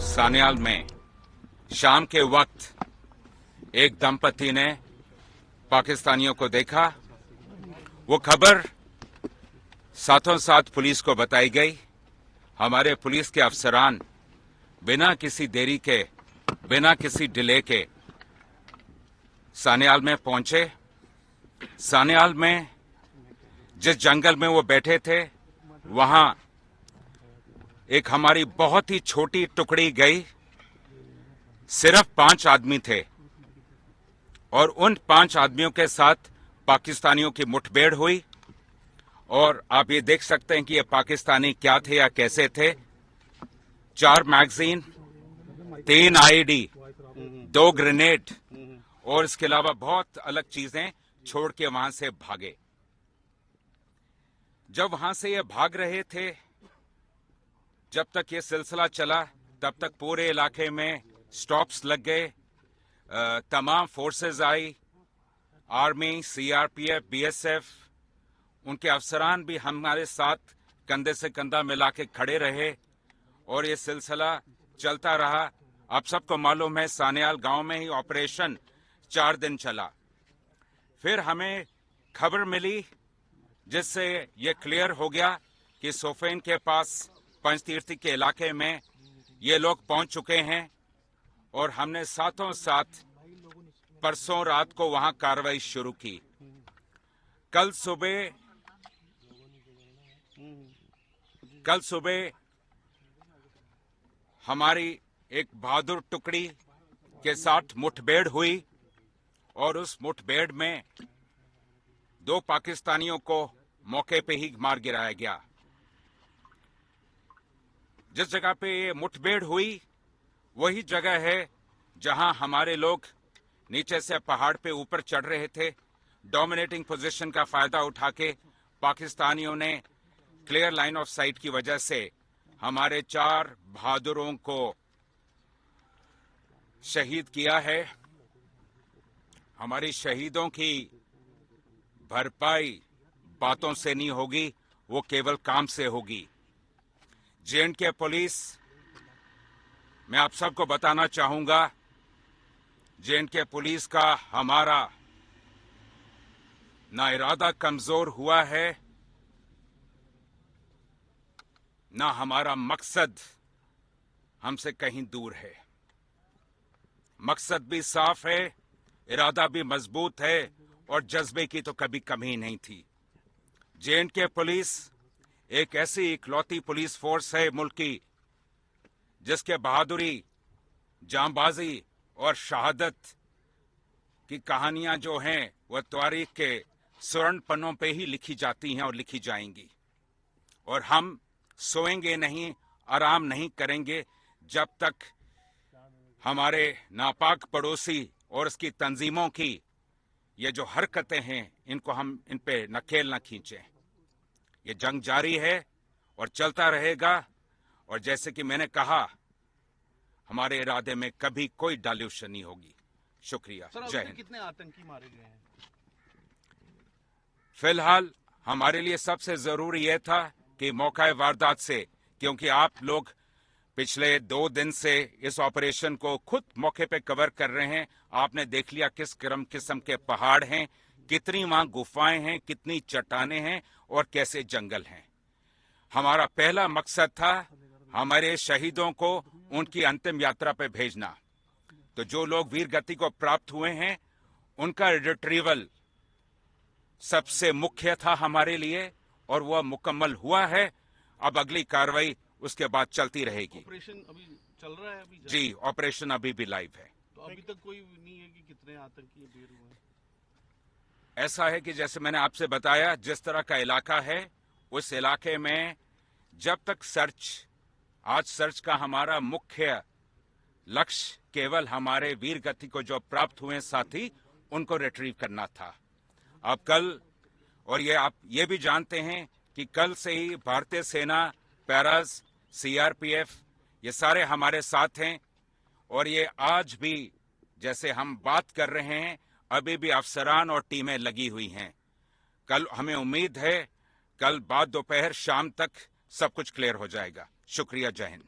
सान्याल में शाम के वक्त एक दंपति ने पाकिस्तानियों को देखा। वो खबर साथों साथ पुलिस को बताई गई। हमारे पुलिस के अफसरान बिना किसी देरी के, बिना किसी डिले के सान्याल में पहुंचे। सान्याल में जिस जंगल में वो बैठे थे, वहां एक हमारी बहुत ही छोटी टुकड़ी गई। सिर्फ 5 आदमी थे और उन 5 आदमियों के साथ पाकिस्तानियों की मुठभेड़ हुई। और आप ये देख सकते हैं कि ये पाकिस्तानी क्या थे या कैसे थे। 4 मैगजीन, 3 आईडी, 2 ग्रेनेड और इसके अलावा बहुत अलग चीजें छोड़ के वहां से भागे। जब वहां से ये भाग रहे थे, जब तक ये सिलसिला चला, तब तक पूरे इलाके में स्टॉप्स लग गए। तमाम फोर्सेस आई, आर्मी, सीआरपीएफ, बीएसएफ, उनके अफसरान भी हमारे साथ कंधे से कंधा मिला के खड़े रहे और ये सिलसिला चलता रहा। आप सबको मालूम है, सान्याल गांव में ही ऑपरेशन 4 दिन चला। फिर हमें खबर मिली जिससे ये क्लियर हो गया कि सोफेन के पास पंचतीर्थी के इलाके में ये लोग पहुंच चुके हैं और हमने साथों साथ परसों रात को वहां कार्रवाई शुरू की। कल सुबह हमारी एक बहादुर टुकड़ी के साथ मुठभेड़ हुई और उस मुठभेड़ में 2 पाकिस्तानियों को मौके पे ही मार गिराया गया। जिस जगह पे ये मुठभेड़ हुई वही जगह है जहां हमारे लोग नीचे से पहाड़ पे ऊपर चढ़ रहे थे। डोमिनेटिंग पोजीशन का फायदा उठा के पाकिस्तानियों ने क्लियर लाइन ऑफ साइट की वजह से हमारे 4 बहादुरों को शहीद किया है। हमारी शहीदों की भरपाई बातों से नहीं होगी, वो केवल काम से होगी। जे.एंड.के पुलिस, मैं आप सबको बताना चाहूंगा, जे.एंड.के पुलिस का हमारा ना इरादा कमजोर हुआ है, ना हमारा मकसद हमसे कहीं दूर है। मकसद भी साफ है, इरादा भी मजबूत है और जज्बे की तो कभी कमी नहीं थी। जे.एंड.के पुलिस एक ऐसी इकलौती पुलिस फोर्स है मुल्क की जिसके बहादुरी, जांबाजी और शहादत की कहानियां जो हैं वह तारीख के स्वर्ण पन्नों पे ही लिखी जाती हैं और लिखी जाएंगी। और हम सोएंगे नहीं, आराम नहीं करेंगे जब तक हमारे नापाक पड़ोसी और उसकी तंजीमों की ये जो हरकतें हैं, इनको हम इन पे नकेल न खींचें। ये जंग जारी है और चलता रहेगा। और जैसे कि मैंने कहा, हमारे इरादे में कभी कोई डाल्यूशन नहीं होगी। शुक्रिया। जय हिंद। कितने आतंकी मारे गए हैं? फिलहाल हमारे लिए सबसे जरूरी यह था कि मौका वारदात से, क्योंकि आप लोग पिछले 2 दिन से इस ऑपरेशन को खुद मौके पे कवर कर रहे हैं। आपने देख लिया किस किस्म के पहाड़ हैं, कितनी वहां गुफाएं हैं, कितनी चट्टानें हैं और कैसे जंगल हैं। हमारा पहला मकसद था हमारे शहीदों को उनकी अंतिम यात्रा पे भेजना। तो जो लोग वीर गति को प्राप्त हुए हैं, उनका रिट्रीवल सबसे मुख्य था हमारे लिए और वह मुकम्मल हुआ है। अब अगली कार्रवाई उसके बाद चलती रहेगी। ऑपरेशन अभी चल रहा है? जी, ऑपरेशन अभी भी लाइव है। तो अभी तक कोई नहीं है कि कितने आतंकी ढेर हुए हैं? ऐसा है कि जैसे मैंने आपसे बताया, जिस तरह का इलाका है, उस इलाके में जब तक आज सर्च का हमारा मुख्य लक्ष्य केवल हमारे वीर गति को जो प्राप्त हुए साथी, उनको रिट्रीव करना था। अब कल, और ये आप ये भी जानते हैं कि कल से ही भारतीय सेना, पैराज, सीआरपीएफ, ये सारे हमारे साथ हैं। और ये आज भी जैसे हम बात कर रहे हैं, अभी भी अफसरान और टीमें लगी हुई हैं। कल हमें उम्मीद है कल बाद दोपहर शाम तक सब कुछ क्लियर हो जाएगा। शुक्रिया। जय हिंद।